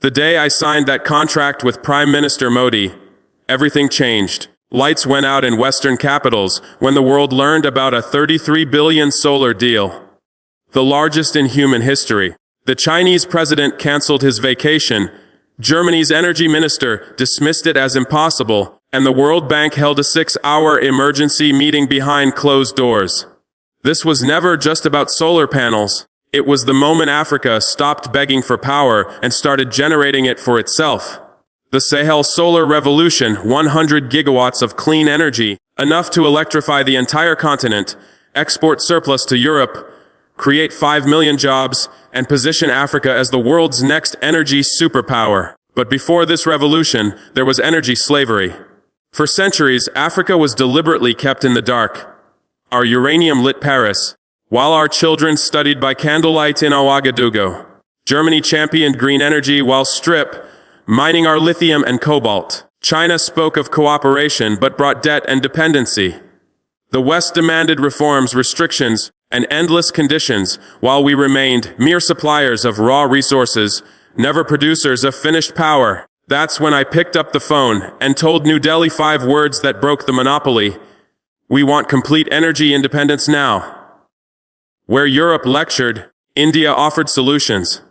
The day I signed that contract with Prime Minister Modi, everything changed. Lights went out in Western capitals when the world learned about a $33 billion solar deal, the largest in human history. The Chinese president canceled his vacation, Germany's energy minister dismissed it as impossible, and the World Bank held a 6-hour emergency meeting behind closed doors. This was never just about solar panels. It was the moment Africa stopped begging for power and started generating it for itself. The Sahel Solar Revolution, 100 gigawatts of clean energy, enough to electrify the entire continent, export surplus to Europe, create 5 million jobs, and position Africa as the world's next energy superpower. But before this revolution, there was energy slavery. For centuries, Africa was deliberately kept in the dark. Our uranium lit Paris, while our children studied by candlelight in Ouagadougou. Germany championed green energy while mining our lithium and cobalt. China spoke of cooperation but brought debt and dependency. The West demanded reforms, restrictions, and endless conditions, while we remained mere suppliers of raw resources, never producers of finished power. That's when I picked up the phone and told New Delhi 5 words that broke the monopoly. We want complete energy independence now. Where Europe lectured, India offered solutions.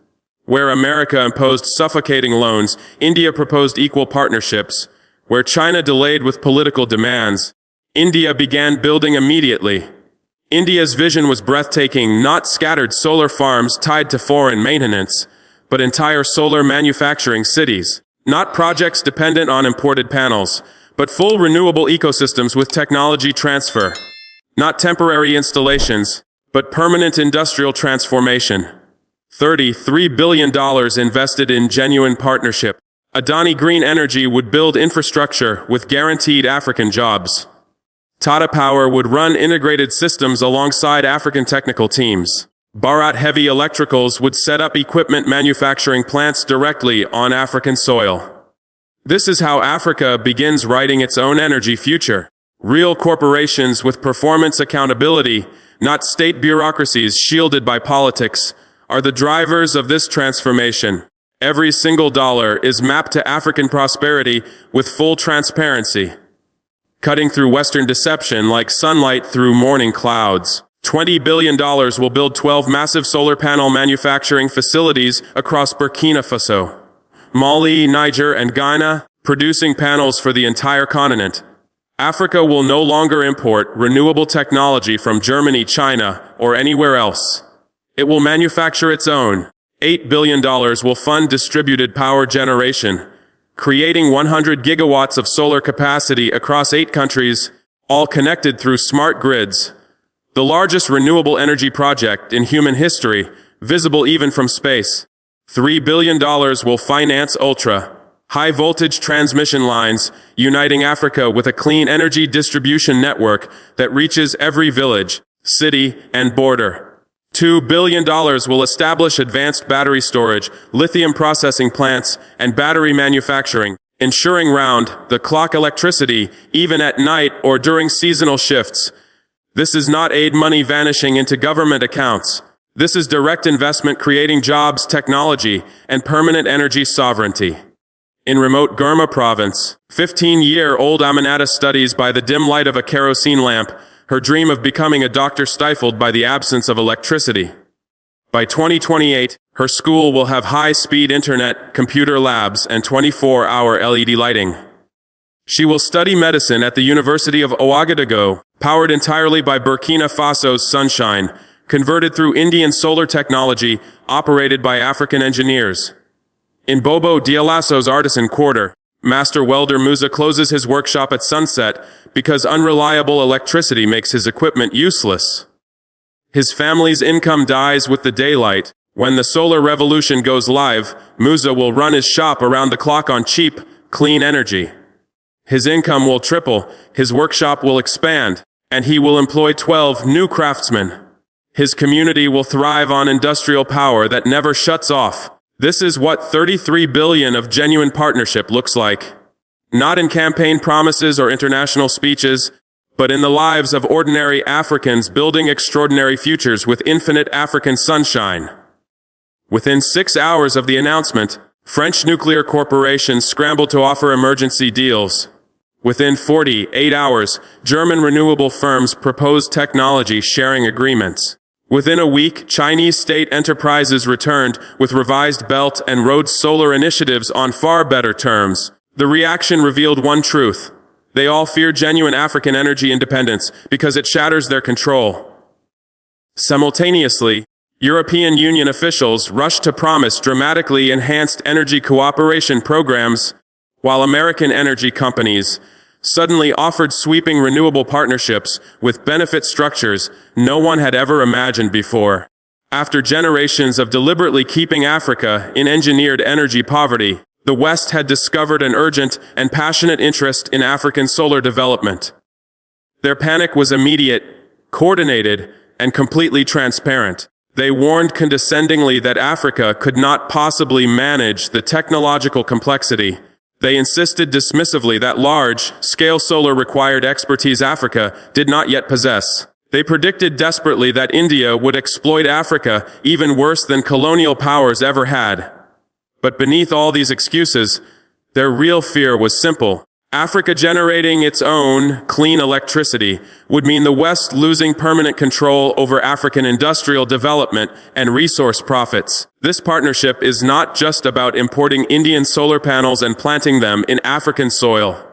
Where America imposed suffocating loans, India proposed equal partnerships. Where China delayed with political demands, India began building immediately. India's vision was breathtaking, not scattered solar farms tied to foreign maintenance, but entire solar manufacturing cities. Not projects dependent on imported panels, but full renewable ecosystems with technology transfer. Not temporary installations, but permanent industrial transformation. $33 billion invested in genuine partnership. Adani Green Energy would build infrastructure with guaranteed African jobs. Tata Power would run integrated systems alongside African technical teams. Bharat Heavy Electricals would set up equipment manufacturing plants directly on African soil. This is how Africa begins writing its own energy future. Real corporations with performance accountability, not state bureaucracies shielded by politics, are the drivers of this transformation. Every single dollar is mapped to African prosperity with full transparency, cutting through Western deception like sunlight through morning clouds. $20 billion will build 12 massive solar panel manufacturing facilities across Burkina Faso, Mali, Niger, and Ghana, producing panels for the entire continent. Africa will no longer import renewable technology from Germany, China, or anywhere else. It will manufacture its own. $8 billion will fund distributed power generation, creating 100 gigawatts of solar capacity across 8 countries, all connected through smart grids. The largest renewable energy project in human history, visible even from space. $3 billion will finance high-voltage transmission lines, uniting Africa with a clean energy distribution network that reaches every village, city, and border. $2 billion will establish advanced battery storage, lithium processing plants, and battery manufacturing, ensuring round-the-clock electricity even at night or during seasonal shifts. This is not aid money vanishing into government accounts. This is direct investment creating jobs, technology, and permanent energy sovereignty. In remote Gurma province, 15-year-old Aminata studies by the dim light of a kerosene lamp, her dream of becoming a doctor stifled by the absence of electricity. By 2028, her school will have high-speed internet, computer labs, and 24-hour LED lighting. She will study medicine at the University of Ouagadougou, powered entirely by Burkina Faso's sunshine, converted through Indian solar technology, operated by African engineers. In Bobo Diolasso's artisan quarter, Master welder Musa closes his workshop at sunset because unreliable electricity makes his equipment useless. His family's income dies with the daylight. When the solar revolution goes live, Musa will run his shop around the clock on cheap, clean energy. His income will triple, his workshop will expand, and he will employ 12 new craftsmen. His community will thrive on industrial power that never shuts off. This is what $33 billion of genuine partnership looks like. Not in campaign promises or international speeches, but in the lives of ordinary Africans building extraordinary futures with infinite African sunshine. Within 6 hours of the announcement, French nuclear corporations scrambled to offer emergency deals. Within 48 hours, German renewable firms proposed technology sharing agreements. Within a week, Chinese state enterprises returned with revised Belt and Road solar initiatives on far better terms. The reaction revealed one truth. They all fear genuine African energy independence because it shatters their control. Simultaneously, European Union officials rushed to promise dramatically enhanced energy cooperation programs, while American energy companies suddenly offered sweeping renewable partnerships with benefit structures no one had ever imagined before. After generations of deliberately keeping Africa in engineered energy poverty, the West had discovered an urgent and passionate interest in African solar development. Their panic was immediate, coordinated, and completely transparent. They warned condescendingly that Africa could not possibly manage the technological complexity. They insisted dismissively that large-scale solar required expertise Africa did not yet possess. They predicted desperately that India would exploit Africa even worse than colonial powers ever had. But beneath all these excuses, their real fear was simple. Africa generating its own clean electricity would mean the West losing permanent control over African industrial development and resource profits. This partnership is not just about importing Indian solar panels and planting them in African soil.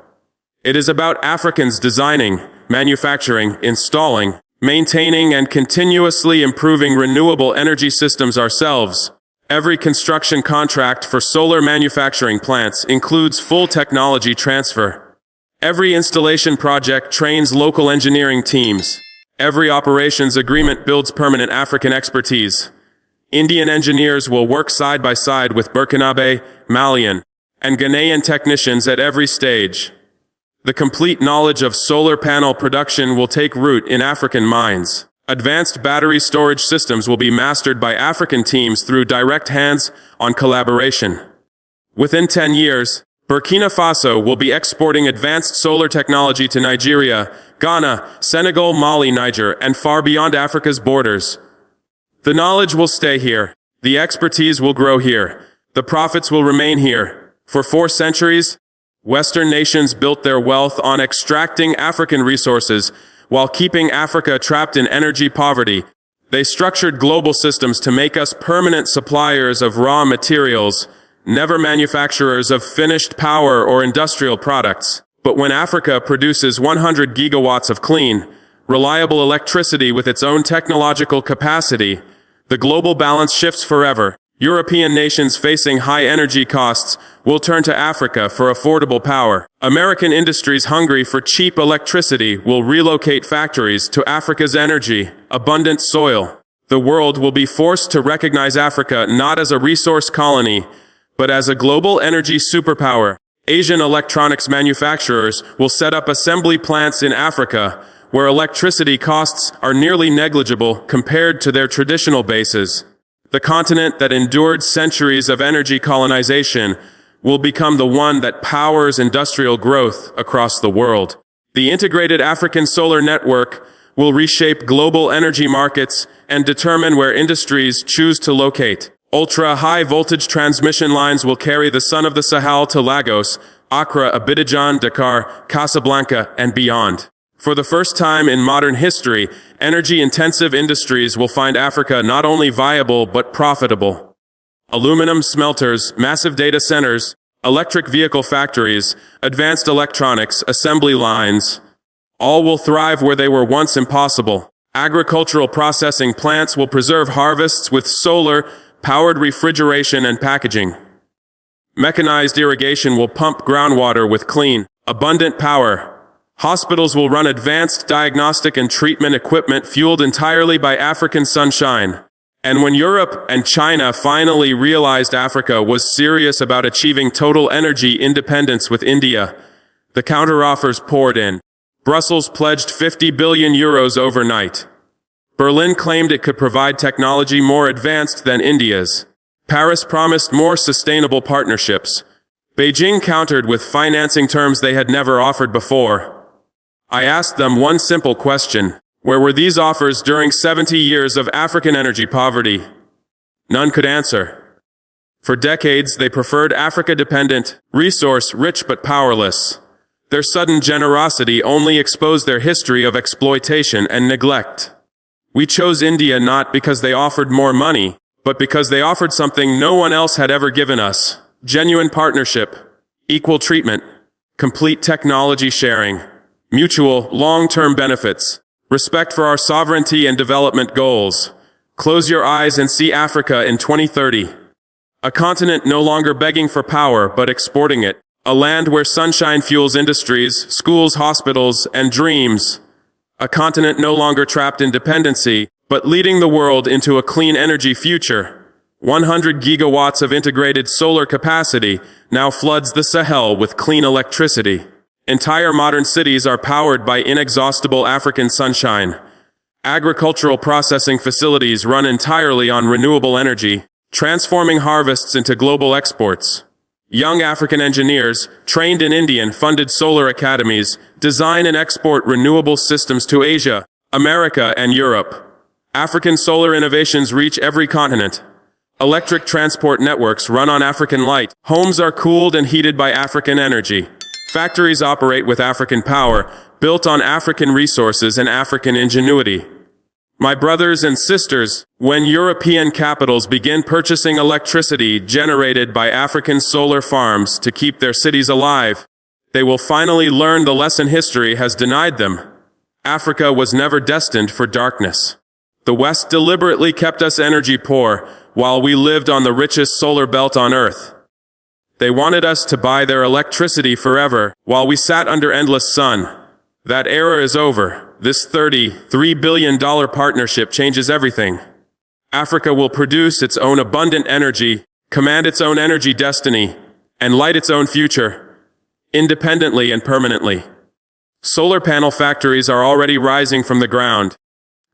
It is about Africans designing, manufacturing, installing, maintaining, and continuously improving renewable energy systems ourselves. Every construction contract for solar manufacturing plants includes full technology transfer. Every installation project trains local engineering teams. Every operations agreement builds permanent African expertise. Indian engineers will work side by side with Burkinabe, Malian, and Ghanaian technicians at every stage. The complete knowledge of solar panel production will take root in African minds. Advanced battery storage systems will be mastered by African teams through direct hands-on collaboration. Within 10 years, Burkina Faso will be exporting advanced solar technology to Nigeria, Ghana, Senegal, Mali, Niger, and far beyond Africa's borders. The knowledge will stay here. The expertise will grow here. The profits will remain here. For 4 centuries, Western nations built their wealth on extracting African resources while keeping Africa trapped in energy poverty. They structured global systems to make us permanent suppliers of raw materials, never manufacturers of finished power or industrial products. But when Africa produces 100 gigawatts of clean, reliable electricity with its own technological capacity, the global balance shifts forever. European nations facing high energy costs will turn to Africa for affordable power. American industries hungry for cheap electricity will relocate factories to Africa's energy-abundant soil. The world will be forced to recognize Africa not as a resource colony, but as a global energy superpower. Asian electronics manufacturers will set up assembly plants in Africa, where electricity costs are nearly negligible compared to their traditional bases. The continent that endured centuries of energy colonization will become the one that powers industrial growth across the world. The integrated African solar network will reshape global energy markets and determine where industries choose to locate. Ultra-high voltage transmission lines will carry the sun of the Sahel to Lagos, Accra, Abidjan, Dakar, Casablanca, and beyond. For the first time in modern history, energy-intensive industries will find Africa not only viable but profitable. Aluminum smelters, massive data centers, electric vehicle factories, advanced electronics, assembly lines, all will thrive where they were once impossible. Agricultural processing plants will preserve harvests with solar-powered refrigeration and packaging. Mechanized irrigation will pump groundwater with clean, abundant power. Hospitals will run advanced diagnostic and treatment equipment fueled entirely by African sunshine. And when Europe and China finally realized Africa was serious about achieving total energy independence with India, the counteroffers poured in. Brussels pledged 50 billion euros overnight. Berlin claimed it could provide technology more advanced than India's. Paris promised more sustainable partnerships. Beijing countered with financing terms they had never offered before. I asked them one simple question. Where were these offers during 70 years of African energy poverty? None could answer. For decades, they preferred Africa-dependent, resource-rich but powerless. Their sudden generosity only exposed their history of exploitation and neglect. We chose India not because they offered more money, but because they offered something no one else had ever given us: genuine partnership, equal treatment, complete technology sharing, mutual, long-term benefits, respect for our sovereignty and development goals. Close your eyes and see Africa in 2030. A continent no longer begging for power but exporting it. A land where sunshine fuels industries, schools, hospitals, and dreams. A continent no longer trapped in dependency, but leading the world into a clean energy future. 100 gigawatts of integrated solar capacity now floods the Sahel with clean electricity. Entire modern cities are powered by inexhaustible African sunshine. Agricultural processing facilities run entirely on renewable energy, transforming harvests into global exports. Young African engineers, trained in Indian-funded solar academies, design and export renewable systems to Asia, America, and Europe. African solar innovations reach every continent. Electric transport networks run on African light. Homes are cooled and heated by African energy. Factories operate with African power, built on African resources and African ingenuity. My brothers and sisters, when European capitals begin purchasing electricity generated by African solar farms to keep their cities alive, they will finally learn the lesson history has denied them. Africa was never destined for darkness. The West deliberately kept us energy poor while we lived on the richest solar belt on Earth. They wanted us to buy their electricity forever while we sat under endless sun. That era is over. This $33 billion partnership changes everything. Africa will produce its own abundant energy, command its own energy destiny, and light its own future, independently and permanently. Solar panel factories are already rising from the ground.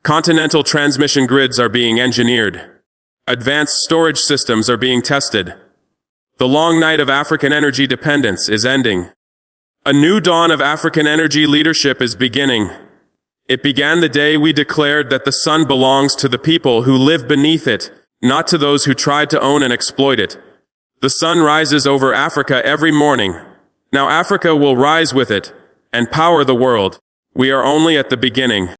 Continental transmission grids are being engineered. Advanced storage systems are being tested. The long night of African energy dependence is ending. A new dawn of African energy leadership is beginning. It began the day we declared that the sun belongs to the people who live beneath it, not to those who tried to own and exploit it. The sun rises over Africa every morning. Now Africa will rise with it and power the world. We are only at the beginning.